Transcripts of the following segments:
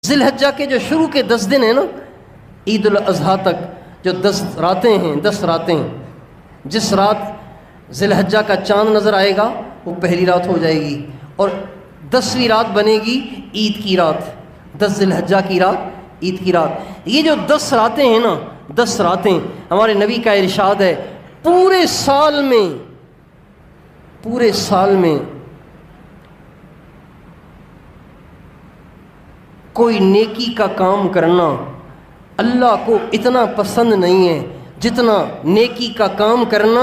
ذی الحجہ کے جو شروع کے 10 دن ہیں نا، عید الاضحیٰ تک جو 10 راتیں ہیں، 10 راتیں، جس رات ذی الحجہ کا چاند نظر آئے گا وہ پہلی رات ہو جائے گی، اور 10ویں رات بنے گی عید کی رات، 10 ذی الحجہ کی رات، عید کی رات۔ یہ جو 10 راتیں ہیں نا، 10 راتیں، ہمارے نبی کا ارشاد ہے پورے سال میں کوئی نیکی کا کام کرنا اللہ کو اتنا پسند نہیں ہے جتنا نیکی کا کام کرنا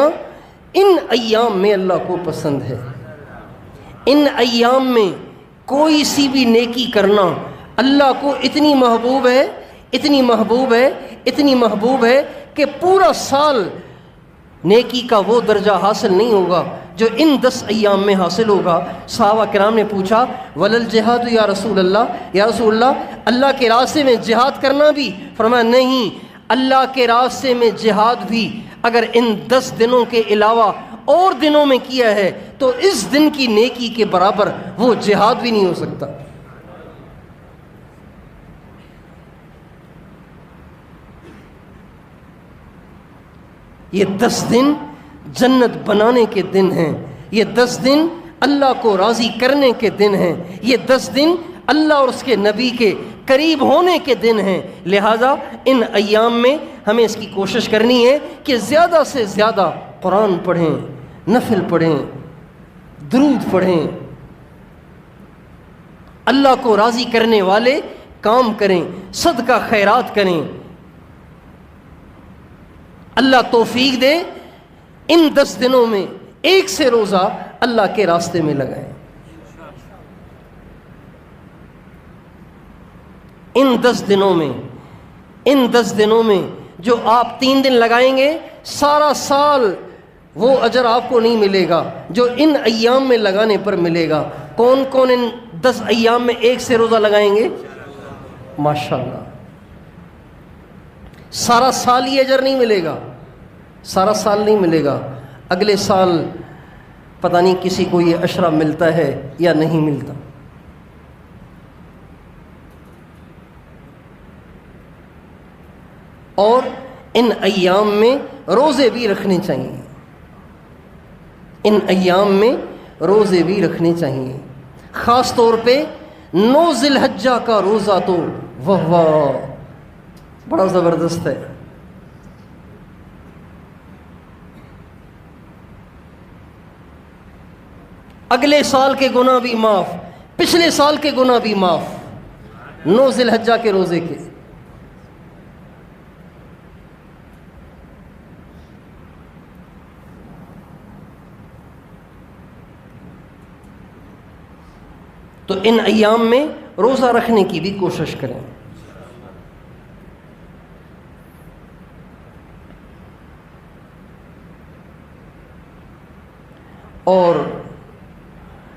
ان ایام میں اللہ کو پسند ہے۔ ان ایام میں کوئی سی بھی نیکی کرنا اللہ کو اتنی محبوب ہے، اتنی محبوب ہے، اتنی محبوب ہے کہ پورا سال نیکی کا وہ درجہ حاصل نہیں ہوگا جو ان 10 ایام میں حاصل ہوگا۔ صحابہ کرام نے پوچھا ولل جہاد یا رسول اللہ، یا رسول اللہ اللہ کے راستے میں جہاد کرنا بھی؟ فرمایا نہیں، اللہ کے راستے میں جہاد بھی اگر ان 10 دنوں کے علاوہ اور دنوں میں کیا ہے تو اس دن کی نیکی کے برابر وہ جہاد بھی نہیں ہو سکتا۔ یہ 10 دن جنت بنانے کے دن ہیں، یہ 10 دن اللہ کو راضی کرنے کے دن ہیں، یہ 10 دن اللہ اور اس کے نبی کے قریب ہونے کے دن ہیں۔ لہٰذا ان ایام میں ہمیں اس کی کوشش کرنی ہے کہ زیادہ سے زیادہ قرآن پڑھیں، نفل پڑھیں، درود پڑھیں، اللہ کو راضی کرنے والے کام کریں، صدقہ خیرات کریں۔ اللہ توفیق دے ان 10 دنوں میں ایک سے روزہ اللہ کے راستے میں لگائیں۔ ان 10 دنوں میں جو آپ 3 دن لگائیں گے سارا سال وہ اجر آپ کو نہیں ملے گا جو ان ایام میں لگانے پر ملے گا۔ کون کون ان 10 ایام میں ایک سے روزہ لگائیں گے؟ ماشاءاللہ، سارا سال یہ اجر نہیں ملے گا، سارا سال نہیں ملے گا، اگلے سال پتہ نہیں کسی کو یہ عشرہ ملتا ہے یا نہیں ملتا۔ اور ان ایام میں روزے بھی رکھنے چاہیے، ان ایام میں روزے بھی رکھنے چاہیے، خاص طور پہ 9 ذی الحجہ کا روزہ تو واہ واہ بڑا زبردست ہے۔ اگلے سال کے گناہ بھی معاف، پچھلے سال کے گناہ بھی معاف 9 ذی الحجہ کے روزے کے۔ تو ان ایام میں روزہ رکھنے کی بھی کوشش کریں۔ اور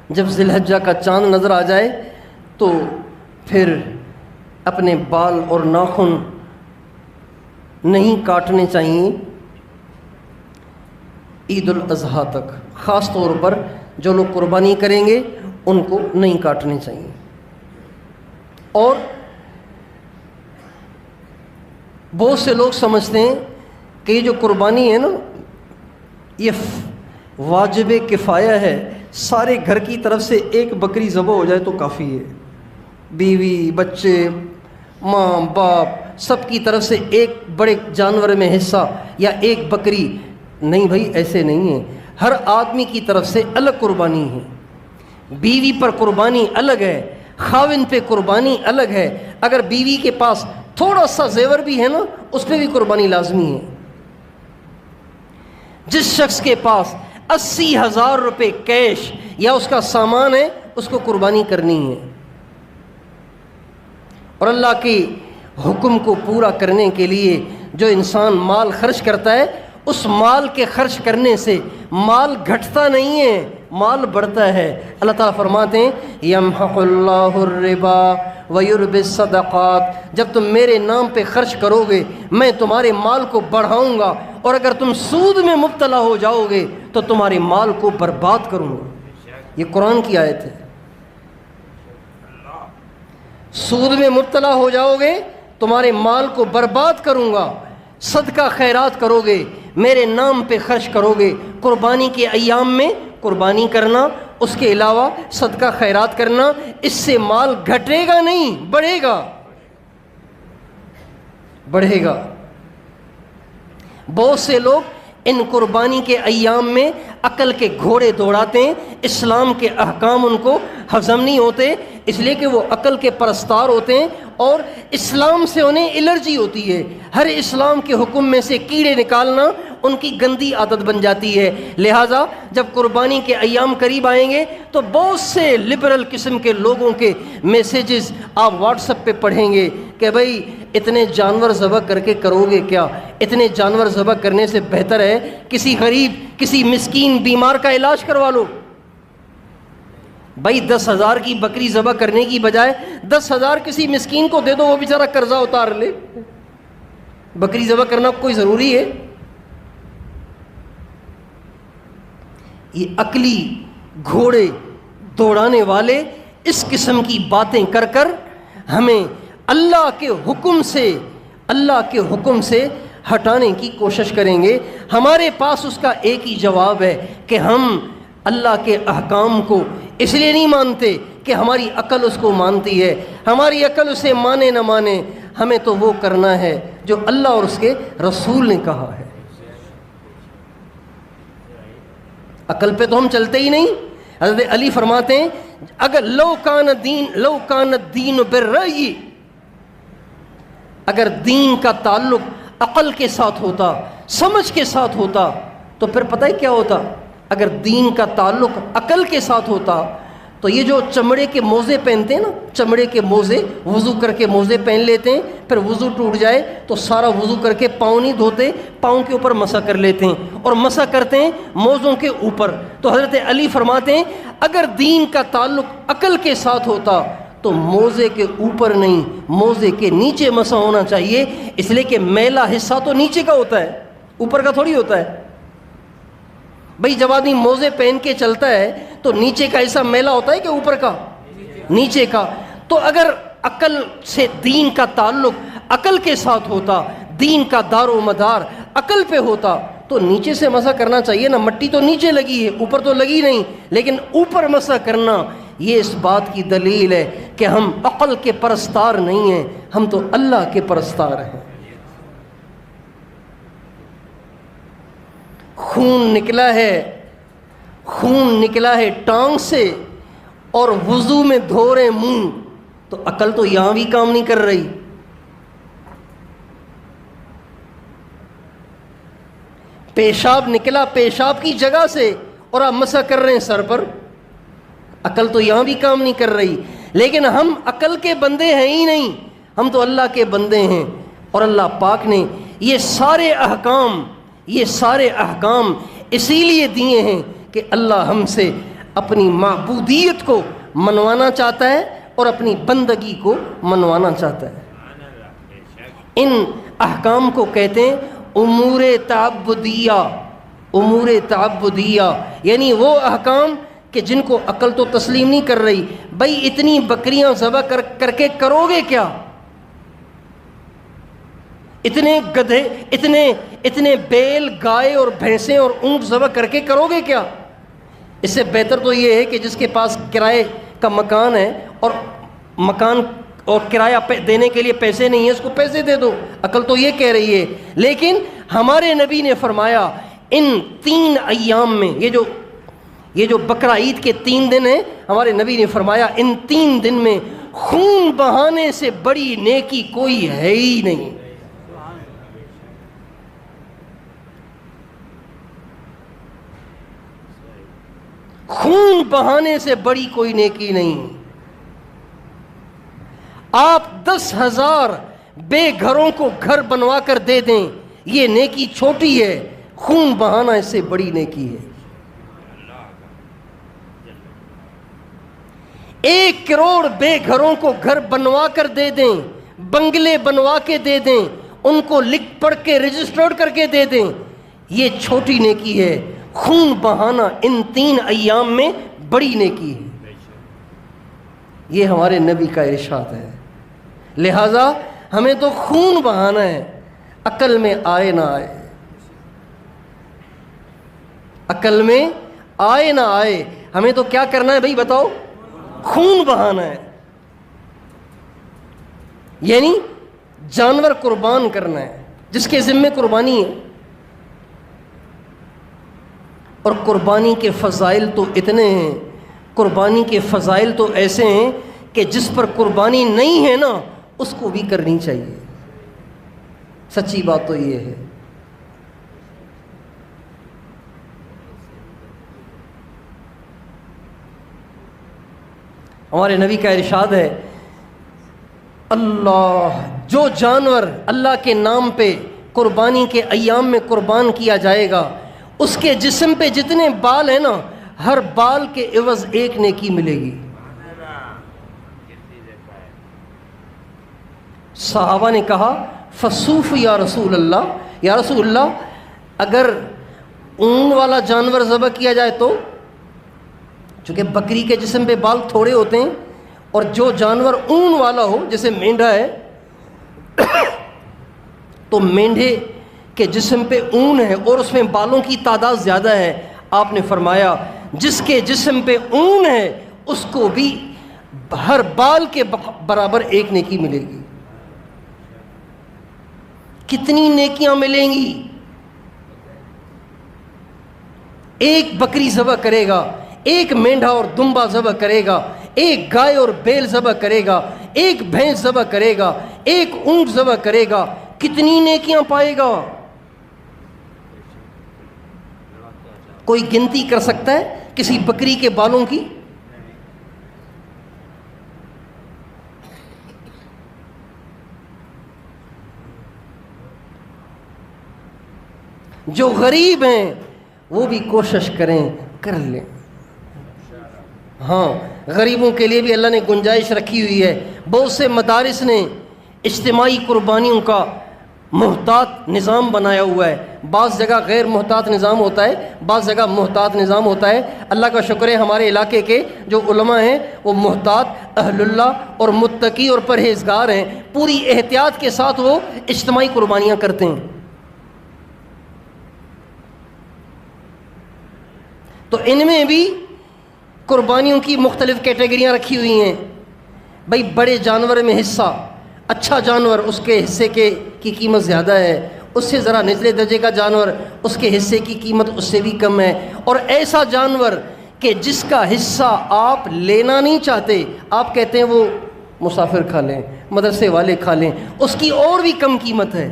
جب ذی الحجہ کا چاند نظر آ جائے تو پھر اپنے بال اور ناخن نہیں کاٹنے چاہیے عید الاضحیٰ تک، خاص طور پر جو لوگ قربانی کریں گے ان کو نہیں کاٹنے چاہیے۔ اور بہت سے لوگ سمجھتے ہیں کہ یہ جو قربانی ہے نا یہ واجب کفایہ ہے، سارے گھر کی طرف سے ایک بکری ذبح ہو جائے تو کافی ہے، بیوی بچے ماں باپ سب کی طرف سے ایک بڑے جانور میں حصہ یا ایک بکری۔ نہیں بھائی، ایسے نہیں ہے، ہر آدمی کی طرف سے الگ قربانی ہے، بیوی پر قربانی الگ ہے، خاوند پہ قربانی الگ ہے، اگر بیوی کے پاس تھوڑا سا زیور بھی ہے نا اس پہ بھی قربانی لازمی ہے۔ جس شخص کے پاس 80,000 روپے کیش یا اس کا سامان ہے اس کو قربانی کرنی ہے، اور اللہ کے حکم کو پورا کرنے کے لیے جو انسان مال خرچ کرتا ہے اس مال کے خرچ کرنے سے مال گھٹتا نہیں ہے، مال بڑھتا ہے۔ اللہ تعالیٰ فرماتے ہیں یمحق اللہ الربا ویربی الصدقات، جب تم میرے نام پہ خرچ کرو گے میں تمہارے مال کو بڑھاؤں گا، اور اگر تم سود میں مبتلا ہو جاؤ گے تو تمہارے مال کو برباد کروں گا۔ یہ قرآن کی آیت ہے۔ سود میں مبتلا ہو جاؤ گے، تمہارے مال کو برباد کروں گا، صدقہ خیرات کرو گے، میرے نام پہ خرچ کرو گے، قربانی کے ایام میں قربانی کرنا، اس کے علاوہ صدقہ خیرات کرنا، اس سے مال گھٹے گا نہیں، بڑھے گا، بڑھے گا۔ بہت سے لوگ ان قربانی کے ایام میں عقل کے گھوڑے دوڑاتے ہیں، اسلام کے احکام ان کو ہضم نہیں ہوتے، اس لیے کہ وہ عقل کے پرستار ہوتے ہیں اور اسلام سے انہیں الرجی ہوتی ہے۔ ہر اسلام کے حکم میں سے کیڑے نکالنا ان کی گندی عادت بن جاتی ہے۔ لہٰذا جب قربانی کے ایام قریب آئیں گے تو بہت سے لبرل قسم کے لوگوں کے میسیجز آپ واٹس ایپ پہ پڑھیں گے کہ بھائی اتنے جانور ذبح کر کے کرو گے کیا؟ اتنے جانور ذبح کرنے سے بہتر ہے کسی غریب، کسی مسکین بیمار کا علاج کروا لو۔ بھائی 10,000 کی بکری ذبح کرنے کی بجائے 10,000 کسی مسکین کو دے دو، وہ بیچارہ قرضہ اتار لے۔ بکری ذبح کرنا کوئی ضروری ہے؟ یہ عقلی گھوڑے دوڑانے والے اس قسم کی باتیں کر کر ہمیں اللہ کے حکم سے ہٹانے کی کوشش کریں گے۔ ہمارے پاس اس کا ایک ہی جواب ہے کہ ہم اللہ کے احکام کو اس لیے نہیں مانتے کہ ہماری عقل اس کو مانتی ہے، ہماری عقل اسے مانے نہ مانے، ہمیں تو وہ کرنا ہے جو اللہ اور اس کے رسول نے کہا ہے۔ عقل پہ تو ہم چلتے ہی نہیں۔ حضرت علی فرماتے ہیں اگر لو کان الدین بالرأی، اگر دین کا تعلق عقل کے ساتھ ہوتا، سمجھ کے ساتھ ہوتا، تو پھر پتہ ہے کیا ہوتا؟ اگر دین کا تعلق عقل کے ساتھ ہوتا تو یہ جو چمڑے کے موزے پہنتے ہیں نا، چمڑے کے موزے، وضو کر کے موزے پہن لیتے ہیں، پھر وضو ٹوٹ جائے تو سارا وضو کر کے پاؤں نہیں دھوتے، پاؤں کے اوپر مسح کر لیتے ہیں اور مسح کرتے ہیں موزوں کے اوپر۔ تو حضرت علی فرماتے ہیں اگر دین کا تعلق عقل کے ساتھ ہوتا تو موزے کے اوپر نہیں، موزے کے نیچے مسح ہونا چاہیے، اس لیے کہ میلا حصہ تو نیچے کا ہوتا ہے، اوپر کا تھوڑی ہوتا ہے۔ بھئی جب آدمی موزے پہن کے چلتا ہے تو نیچے کا حصہ میلا ہوتا ہے کہ اوپر کا؟ نیچے کا۔ تو اگر عقل سے دین کا تعلق عقل کے ساتھ ہوتا، دین کا دار و مدار عقل پہ ہوتا تو نیچے سے مسح کرنا چاہیے نا۔ مٹی تو نیچے لگی ہے، اوپر تو لگی نہیں، لیکن اوپر مسح کرنا یہ اس بات کی دلیل ہے کہ ہم عقل کے پرستار نہیں ہیں، ہم تو اللہ کے پرستار ہیں۔ خون نکلا ہے ٹانگ سے اور وضو میں دھو رہے منہ، تو عقل تو یہاں بھی کام نہیں کر رہی۔ پیشاب نکلا پیشاب کی جگہ سے اور آپ مسح کر رہے ہیں سر پر، عقل تو یہاں بھی کام نہیں کر رہی۔ لیکن ہم عقل کے بندے ہیں ہی نہیں، ہم تو اللہ کے بندے ہیں، اور اللہ پاک نے یہ سارے احکام اسی لیے دیے ہیں کہ اللہ ہم سے اپنی معبودیت کو منوانا چاہتا ہے اور اپنی بندگی کو منوانا چاہتا ہے۔ ان احکام کو کہتے ہیں امور تعبدیہ، یعنی وہ احکام کہ جن کو عقل تو تسلیم نہیں کر رہی۔ بھائی اتنی بکریاں ذبح کر کے کرو گے کیا؟ اتنے گدھے، اتنے بیل، گائے اور بھینسیں اور اونٹ ذبح کر کے کرو گے کیا؟ اس سے بہتر تو یہ ہے کہ جس کے پاس کرائے کا مکان ہے اور کرایہ دینے کے لیے پیسے نہیں ہیں، اس کو پیسے دے دو۔ عقل تو یہ کہہ رہی ہے، لیکن ہمارے نبی نے فرمایا ان 3 ایام میں، یہ جو بقرہ عید کے 3 دن ہیں، ہمارے نبی نے فرمایا ان 3 دن میں خون بہانے سے بڑی نیکی کوئی ہے ہی نہیں۔ خون بہانے سے بڑی کوئی نیکی نہیں۔ آپ 10,000 بے گھروں کو گھر بنوا کر دے دیں، یہ نیکی چھوٹی ہے، خون بہانا اس سے بڑی نیکی ہے۔ 1 کروڑ بے گھروں کو گھر بنوا کر دے دیں، بنگلے بنوا کے دے دیں، ان کو لکھ پڑھ کے رجسٹرڈ کر کے دے دیں، یہ چھوٹی نیکی ہے۔ خون بہانا ان 3 ایام میں بڑی نیکی ہے۔ یہ ہمارے نبی کا ارشاد ہے۔ لہذا ہمیں تو خون بہانا ہے، عقل میں آئے نہ آئے، عقل میں آئے نہ آئے، ہمیں تو کیا کرنا ہے بھائی بتاؤ؟ خون بہانا ہے، یعنی جانور قربان کرنا ہے جس کے ذمے قربانی ہے۔ اور قربانی کے فضائل تو اتنے ہیں، قربانی کے فضائل تو ایسے ہیں کہ جس پر قربانی نہیں ہے نا اس کو بھی کرنی چاہیے۔ سچی بات تو یہ ہے۔ ہمارے نبی کا ارشاد ہے، اللہ جو جانور اللہ کے نام پہ قربانی کے ایام میں قربان کیا جائے گا، اس کے جسم پہ جتنے بال ہیں نا، ہر بال کے عوض ایک نیکی ملے گی۔ صحابہ نے کہا فصوف یا رسول اللہ، یا رسول اللہ اگر اون والا جانور ذبح کیا جائے تو؟ چونکہ بکری کے جسم پہ بال تھوڑے ہوتے ہیں، اور جو جانور اون والا ہو جیسے مینڈھا ہے تو مینڈھے کے جسم پہ اون ہے اور اس میں بالوں کی تعداد زیادہ ہے۔ آپ نے فرمایا جس کے جسم پہ اون ہے اس کو بھی ہر بال کے برابر ایک نیکی ملے گی۔ کتنی نیکیاں ملیں گی؟ ایک بکری ذبح کرے گا، ایک مینڈھا اور دمبا ذبح کرے گا، ایک گائے اور بیل ذبح کرے گا، ایک بھینس ذبح کرے گا، ایک اونٹ ذبح کرے گا، کتنی نیکیاں پائے گا؟ کوئی گنتی کر سکتا ہے کسی بکری کے بالوں کی؟ جو غریب ہیں وہ بھی کوشش کریں، کر لیں۔ ہاں غریبوں کے لیے بھی اللہ نے گنجائش رکھی ہوئی ہے۔ بہت سے مدارس نے اجتماعی قربانیوں کا محتاط نظام بنایا ہوا ہے۔ بعض جگہ غیر محتاط نظام ہوتا ہے، بعض جگہ محتاط نظام ہوتا ہے۔ اللہ کا شکر ہے ہمارے علاقے کے جو علماء ہیں وہ محتاط، اہل اللہ اور متقی اور پرہیزگار ہیں، پوری احتیاط کے ساتھ وہ اجتماعی قربانیاں کرتے ہیں۔ تو ان میں بھی قربانیوں کی مختلف کیٹیگریاں رکھی ہوئی ہیں۔ بھائی بڑے جانور میں حصہ، اچھا جانور اس کے حصے کی قیمت زیادہ ہے، اس سے ذرا نچلے درجے کا جانور اس کے حصے کی قیمت اس سے بھی کم ہے، اور ایسا جانور کہ جس کا حصہ آپ لینا نہیں چاہتے، آپ کہتے ہیں وہ مسافر کھا لیں، مدرسے والے کھا لیں، اس کی اور بھی کم قیمت ہے۔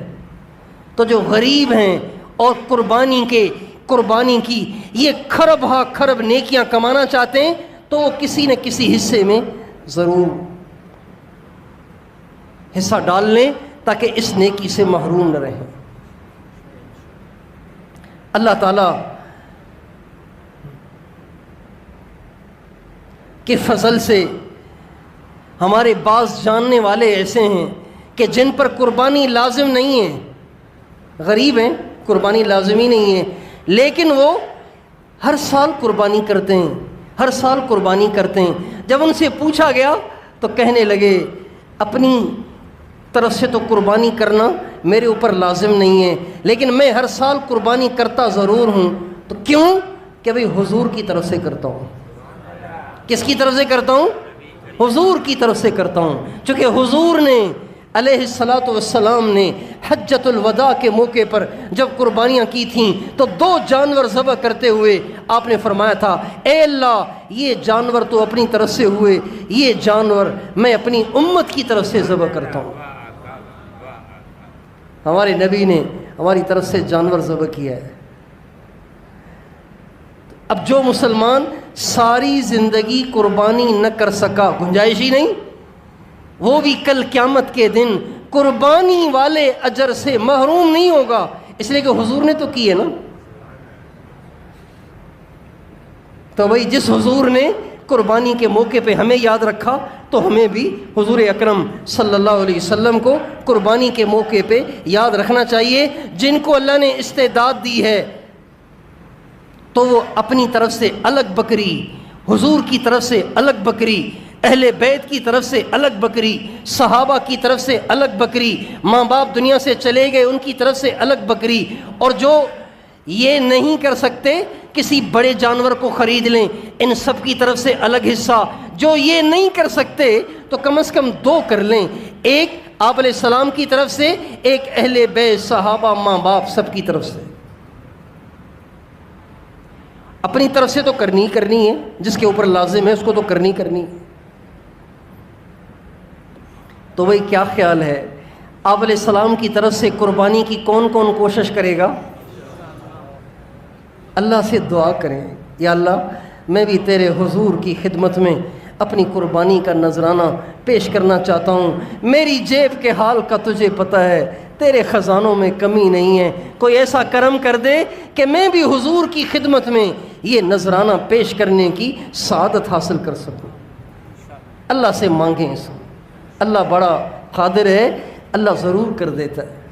تو جو غریب ہیں اور قربانی کی یہ کھرب ہا کھرب نیکیاں کمانا چاہتے ہیں تو وہ کسی نہ کسی حصے میں ضرور حصہ ڈال لیں تاکہ اس نیکی سے محروم نہ رہیں۔ اللہ تعالیٰ کے فضل سے ہمارے بعض جاننے والے ایسے ہیں کہ جن پر قربانی لازم نہیں ہے، غریب ہیں، قربانی لازمی نہیں ہے، لیکن وہ ہر سال قربانی کرتے ہیں، ہر سال قربانی کرتے ہیں۔ جب ان سے پوچھا گیا تو کہنے لگے اپنی طرف سے تو قربانی کرنا میرے اوپر لازم نہیں ہے، لیکن میں ہر سال قربانی کرتا ضرور ہوں۔ تو کیوں؟ کہ بھئی حضور کی طرف سے کرتا ہوں۔ کس کی طرف سے کرتا ہوں؟ حضور کی طرف سے کرتا ہوں، چونکہ حضور نے علیہ الصلاۃ والسلام نے حجۃ الوداع کے موقع پر جب قربانیاں کی تھیں تو 2 جانور ذبح کرتے ہوئے آپ نے فرمایا تھا، اے اللہ یہ جانور تو اپنی طرف سے ہوئے، یہ جانور میں اپنی امت کی طرف سے ذبح کرتا ہوں۔ ہمارے نبی نے ہماری طرف سے جانور ذبح کیا ہے۔ اب جو مسلمان ساری زندگی قربانی نہ کر سکا، گنجائش ہی نہیں، وہ بھی کل قیامت کے دن قربانی والے اجر سے محروم نہیں ہوگا، اس لیے کہ حضور نے تو کی ہے نا۔ تو بھائی جس حضور نے قربانی کے موقع پہ ہمیں یاد رکھا تو ہمیں بھی حضور اکرم صلی اللہ علیہ وسلم کو قربانی کے موقع پہ یاد رکھنا چاہیے۔ جن کو اللہ نے استعداد دی ہے تو وہ اپنی طرف سے الگ بکری، حضور کی طرف سے الگ بکری، اہل بیت کی طرف سے الگ بکری، صحابہ کی طرف سے الگ بکری، ماں باپ دنیا سے چلے گئے ان کی طرف سے الگ بکری، اور جو یہ نہیں کر سکتے کسی بڑے جانور کو خرید لیں، ان سب کی طرف سے الگ حصہ۔ جو یہ نہیں کر سکتے تو کم از کم 2 کر لیں، ایک آپ علیہ السلام کی طرف سے، ایک اہل بیت صحابہ ماں باپ سب کی طرف سے۔ اپنی طرف سے تو کرنی ہے، جس کے اوپر لازم ہے اس کو تو کرنی ہے۔ تو بھائی کیا خیال ہے، آپ علیہ السلام کی طرف سے قربانی کی کون کون کوشش کرے گا؟ اللہ سے دعا کریں، یا اللہ میں بھی تیرے حضور کی خدمت میں اپنی قربانی کا نذرانہ پیش کرنا چاہتا ہوں، میری جیب کے حال کا تجھے پتہ ہے، تیرے خزانوں میں کمی نہیں ہے، کوئی ایسا کرم کر دے کہ میں بھی حضور کی خدمت میں یہ نذرانہ پیش کرنے کی سعادت حاصل کر سکوں۔ اللہ سے مانگیں اس کو، اللہ بڑا قادر ہے، اللہ ضرور کر دیتا ہے۔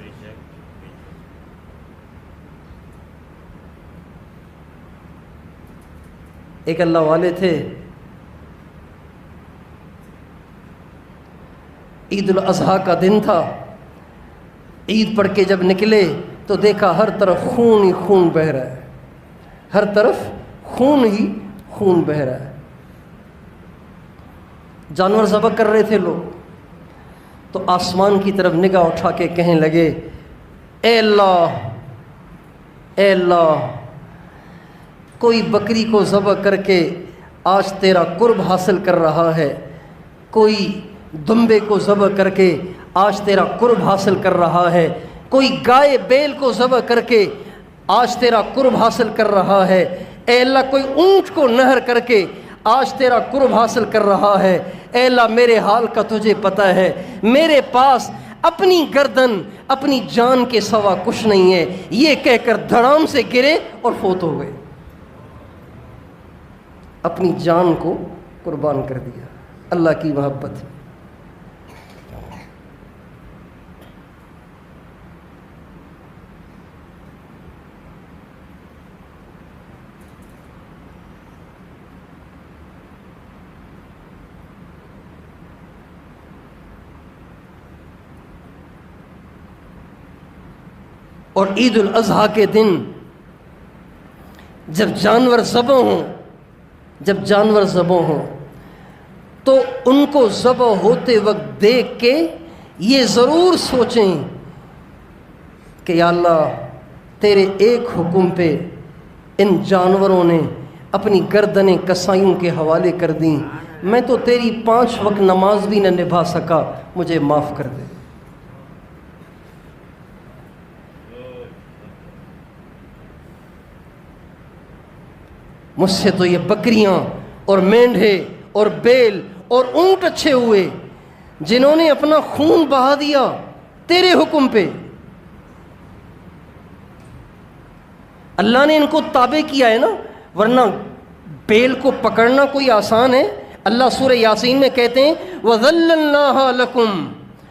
ایک اللہ والے تھے، عید الاضحیٰ کا دن تھا، عید پڑھ کے جب نکلے تو دیکھا ہر طرف خون ہی خون بہہ رہا ہے، ہر طرف خون ہی خون بہہ رہا ہے۔ جانور ذبح کر رہے تھے لوگ، تو آسمان کی طرف نگاہ اٹھا کے کہنے لگے، اے اللہ، اے اللہ، کوئی بکری کو ذبح کر کے آج تیرا قرب حاصل کر رہا ہے، کوئی دمبے کو ذبح کر کے آج تیرا قرب حاصل کر رہا ہے، کوئی گائے بیل کو ذبح کر کے آج تیرا قرب حاصل کر رہا ہے، اے اللہ کوئی اونٹ کو نہر کر کے آج تیرا قرب حاصل کر رہا ہے، اے اللہ میرے حال کا تجھے پتہ ہے، میرے پاس اپنی گردن اپنی جان کے سوا کچھ نہیں ہے، یہ کہہ کر دھڑام سے گرے اور فوت ہو گئے، اپنی جان کو قربان کر دیا۔ اللہ کی محبت۔ اور عید الاضحیٰ کے دن جب جانور ذبح ہوں تو ان کو ذبح ہوتے وقت دیکھ کے یہ ضرور سوچیں کہ یا اللہ تیرے ایک حکم پہ ان جانوروں نے اپنی گردنیں کسائیوں کے حوالے کر دیں، میں تو تیری 5 وقت نماز بھی نہ نبھا سکا، مجھے معاف کر دے۔ مجھ سے تو یہ بکریاں اور مینڈھے اور بیل اور اونٹ اچھے ہوئے جنہوں نے اپنا خون بہا دیا تیرے حکم پہ۔ اللہ نے ان کو تابع کیا ہے نا، ورنہ بیل کو پکڑنا کوئی آسان ہے؟ اللہ سورہ یاسین میں کہتے ہیں وَذَلَّلْنَاهَا لَكُمْ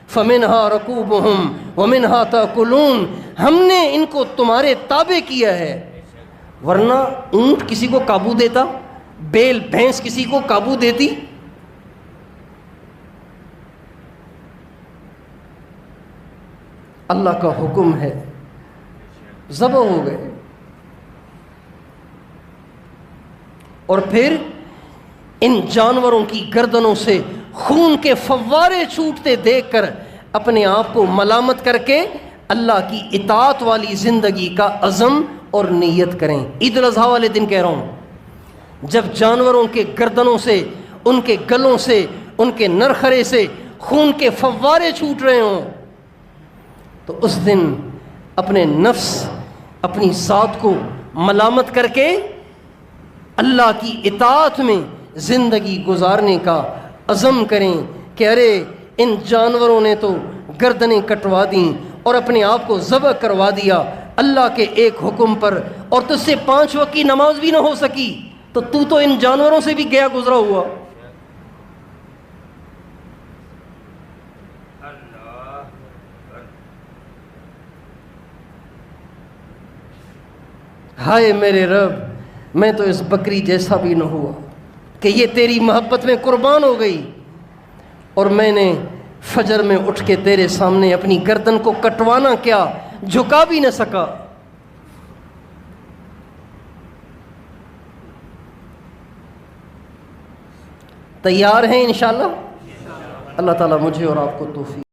فَمِنْهَا رَكُوبُهُمْ وَمِنْهَا تَأْكُلُونَ، ہم نے ان کو تمہارے تابع کیا ہے، ورنہ اونٹ کسی کو قابو دیتا؟ بیل بھینس کسی کو قابو دیتی؟ اللہ کا حکم ہے، ذبح ہو گئے۔ اور پھر ان جانوروں کی گردنوں سے خون کے فوارے چھوٹتے دیکھ کر اپنے آپ کو ملامت کر کے اللہ کی اطاعت والی زندگی کا عزم اور نیت کریں۔ عید الاضحیٰ والے دن کہہ رہا ہوں، جب جانوروں کے گردنوں سے، ان کے گلوں سے، ان کے نرخرے سے خون کے فوارے چھوٹ رہے ہوں، تو اس دن اپنے نفس، اپنی ذات کو ملامت کر کے اللہ کی اطاعت میں زندگی گزارنے کا عزم کریں کہ ارے ان جانوروں نے تو گردنیں کٹوا دیں اور اپنے آپ کو ذبح کروا دیا اللہ کے ایک حکم پر، اور تجھ سے 5 وقت کی نماز بھی نہ ہو سکی، تو ان جانوروں سے بھی گیا گزرا ہوا۔ ہائے میرے رب، میں تو اس بکری جیسا بھی نہ ہوا کہ یہ تیری محبت میں قربان ہو گئی، اور میں نے فجر میں اٹھ کے تیرے سامنے اپنی گردن کو کٹوانا کیا، جھکا بھی نہ سکا۔ تیار ہیں انشاءاللہ؟ اللہ تعالیٰ مجھے اور آپ کو توفیق